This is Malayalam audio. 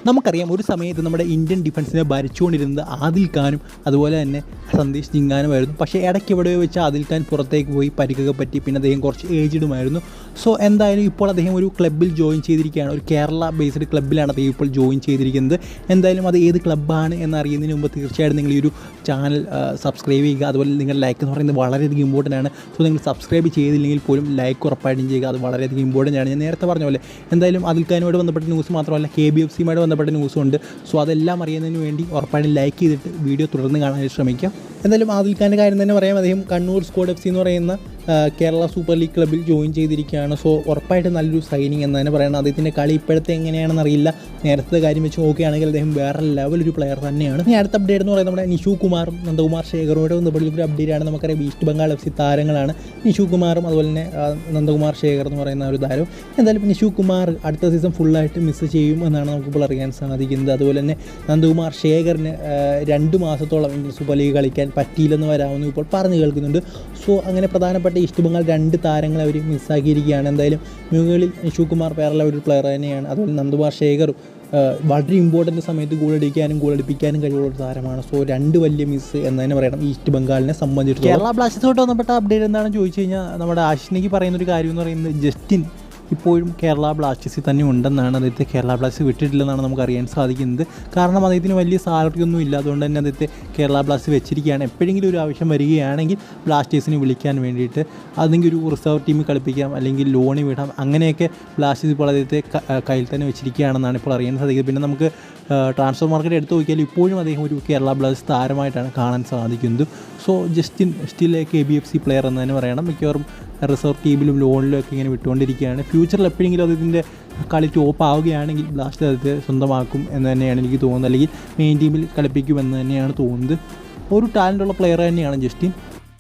നമുക്കറിയാം ഒരു സമയത്ത് നമ്മുടെ ഇന്ത്യൻ ഡിഫൻസിനെ ഭരിച്ചുകൊണ്ടിരുന്നത് ആദിൽ ഖാനും അതുപോലെ തന്നെ സന്ദേശ് ജിങ്കാനുമായിരുന്നു. പക്ഷേ ഇടയ്ക്ക് എവിടെയോ വെച്ച് ആദിൽ ഖാൻ പുറത്തേക്ക് പോയി പരിക്കൊക്കെ പറ്റി, പിന്നെ അദ്ദേഹം കുറച്ച് ഏജ്ഡുമായിരുന്നു. സോ എന്തായാലും ഇപ്പോൾ അദ്ദേഹം ഒരു ക്ലബ്ബിൽ ജോയിൻ ചെയ്തിരിക്കുകയാണ്. ഒരു കേരള ബേസ്ഡ് ക്ലബ്ബിലാണ് അദ്ദേഹം ഇപ്പോൾ ജോയിൻ ചെയ്തിരിക്കുന്നത്. എന്തായാലും അത് ഏത് ക്ലബ്ബാണ് എന്നറിയുന്നതിന് മുമ്പ് തീർച്ചയായിട്ടും നിങ്ങൾ ഈ ഒരു ചാനൽ സബ്സ്ക്രൈബ് ചെയ്യുക. അതുപോലെ നിങ്ങളുടെ ലൈക്ക് എന്ന് പറയുന്നത് വളരെയധികം ഇമ്പോർട്ടൻ്റ് ആണ്. സോ നിങ്ങൾ സബ്സ്ക്രൈബ് ചെയ്തില്ലെങ്കിൽ പോലും ലൈക്ക് ഉറപ്പായിട്ടും ചെയ്യുക, അത് വളരെയധികം ഇമ്പോർട്ടൻ്റ് ആണ്. ഞാൻ നേരത്തെ പറഞ്ഞ പോലെ എന്തായാലും ആദിൽ ഖാനുമായിട്ട് ബന്ധപ്പെട്ട ന്യൂസ് മാത്രമല്ല KBFCയുമായിട്ട് ബന്ധപ്പെട്ട ന്യൂസും ഉണ്ട്. സോ അതെല്ലാം അറിയുന്നതിന് വേണ്ടി ഉറപ്പായിട്ടും ലൈക്ക് ചെയ്തിട്ട് വീഡിയോ തുടർന്ന് കാണാനായിട്ട് ശ്രമിക്കാം. എന്തായാലും ആദിൽ ഖാൻ്റെ കാര്യം തന്നെ പറയാം. അദ്ദേഹം കണ്ണൂർ സ്ക്വാഡ് FC എന്ന് പറയുന്ന കേരള സൂപ്പർ ലീഗ് ക്ലബ്ബിൽ ജോയിൻ ചെയ്തിരിക്കുകയാണ്. സോ ഉറപ്പായിട്ട് നല്ലൊരു സൈനിങ് എന്ന് തന്നെ പറയണം. അദ്ദേഹത്തിൻ്റെ കളി ഇപ്പോഴത്തെ എങ്ങനെയാണെന്ന് അറിയില്ല. നേരത്തെ കാര്യം വെച്ച് നോക്കുകയാണെങ്കിൽ അദ്ദേഹം വേറെ ലെവലൊരു പ്ലെയർ തന്നെയാണ്. ഇനി അടുത്ത അപ്ഡേറ്റ് എന്ന് പറയുന്നത് നമ്മുടെ നിഷു കുമാറും നന്ദകുമാർ ശേഖറുമായിട്ട് ബന്ധപ്പെട്ടൊരു അപ്ഡേറ്റാണ്. നമുക്കറിയാം ഈസ്റ്റ് ബംഗാൾ FC താരങ്ങളാണ് നിഷു കുമാറും അതുപോലെ തന്നെ നന്ദകുമാർ ശേഖർ എന്ന് പറയുന്ന ഒരു താരം. എന്തായാലും നിഷു കുമാർ അടുത്ത സീസൺ ഫുള്ളായിട്ട് മിസ് ചെയ്യും എന്നാണ് നമുക്കിപ്പോൾ അറിയാൻ സാധിക്കുന്നത്. അതുപോലെ തന്നെ നന്ദകുമാർ ശേഖറിന് 2 മാസത്തോളം ഇന്ത്യൻ സൂപ്പർ ലീഗ് കളിക്കാൻ പറ്റിയില്ലെന്ന് വരാമെന്ന് ഇപ്പോൾ പറഞ്ഞു കേൾക്കുന്നുണ്ട്. സോ അങ്ങനെ പ്രധാനപ്പെട്ട ഈസ്റ്റ് ബംഗാൾ 2 താരങ്ങളെ അവർ മിസ്സാക്കിയിരിക്കുകയാണ്. എന്തായാലും മുകളിൽ നിഷു കുമാർ വേറെ ഒരു പ്ലെയർ തന്നെയാണ്. അതുപോലെ നന്ദകുമാർ ശേഖറും വളരെ ഇമ്പോർട്ടൻ്റ് സമയത്ത് ഗോളടിക്കാനും ഗോളടിപ്പിക്കാനും കഴിവുള്ള ഒരു താരമാണ്. സോ 2 വലിയ മിസ് എന്ന് തന്നെ പറയണം ഈസ്റ്റ് ബംഗാളിനെ സംബന്ധിച്ചിടത്തോളം. കേരള ബ്ലാസ്റ്റേഴ്സുമായിട്ട് ബന്ധപ്പെട്ട അപ്ഡേറ്റ് എന്താണെന്ന് ചോദിച്ചു കഴിഞ്ഞാൽ നമ്മുടെ ആഷിനിക്ക് പറയുന്നൊരു കാര്യം എന്ന് പറയുന്നത് ജസ്റ്റിൻ ഇപ്പോഴും കേരള ബ്ലാസ്റ്റേഴ്സിൽ തന്നെ ഉണ്ടെന്നാണ്. അദ്ദേഹത്തെ കേരള ബ്ലാസ്റ്റേഴ്സ് വിട്ടിട്ടില്ലെന്നാണ് നമുക്ക് അറിയാൻ സാധിക്കുന്നത്. കാരണം അദ്ദേഹത്തിന് വലിയ സാലറി ഒന്നും ഇല്ല, അതുകൊണ്ട് തന്നെ അദ്ദേഹത്തെ കേരള ബ്ലാസ്റ്റേഴ്സ് വെച്ചിരിക്കുകയാണ്. എപ്പോഴെങ്കിലും ഒരു ആവശ്യം വരികയാണെങ്കിൽ ബ്ലാസ്റ്റേഴ്സിന് വിളിക്കാൻ വേണ്ടിയിട്ട് അല്ലെങ്കിൽ ഒരു റിസർവ് ടീമിൽ കളിപ്പിക്കാം, അല്ലെങ്കിൽ ലോണിൽ വിടാം, അങ്ങനെയൊക്കെ ബ്ലാസ്റ്റേഴ്സ് ഇപ്പോൾ അദ്ദേഹത്തെ കയ്യിൽ തന്നെ വെച്ചിരിക്കുകയാണെന്നാണ് ഇപ്പോൾ അറിയാൻ സാധിക്കുന്നത്. പിന്നെ നമുക്ക് ട്രാൻസ്ഫർ മാർക്കറ്റ് എടുത്ത് നോക്കിയാൽ ഇപ്പോഴും അദ്ദേഹം ഒരു കേരള ബ്ലാസ്റ്റേഴ്സ് താരമായിട്ടാണ് കാണാൻ സാധിക്കുന്നത്. So Justin still KBFC player എന്ന് തന്നെ പറയണം. മിക്കവാറും റിസർവ് ടീമിലും ലോണിലും ഒക്കെ ഇങ്ങനെ വിട്ടുകൊണ്ടിരിക്കുകയാണ്. ഫ്യൂച്ചറിൽ എപ്പോഴെങ്കിലും അതിൻ്റെ കളി ടോപ്പ് ആവുകയാണെങ്കിൽ ബ്ലാസ്റ്റേഴ്സ് അത് സ്വന്തമാക്കും എന്ന് തന്നെയാണ് എനിക്ക് തോന്നുന്നത്, അല്ലെങ്കിൽ മെയിൻ ടീമിൽ കളിപ്പിക്കുമെന്ന് തന്നെയാണ് തോന്നുന്നത്. ഒരു ടാലൻ്റുള്ള പ്ലെയർ തന്നെയാണ് ജസ്റ്റിൻ.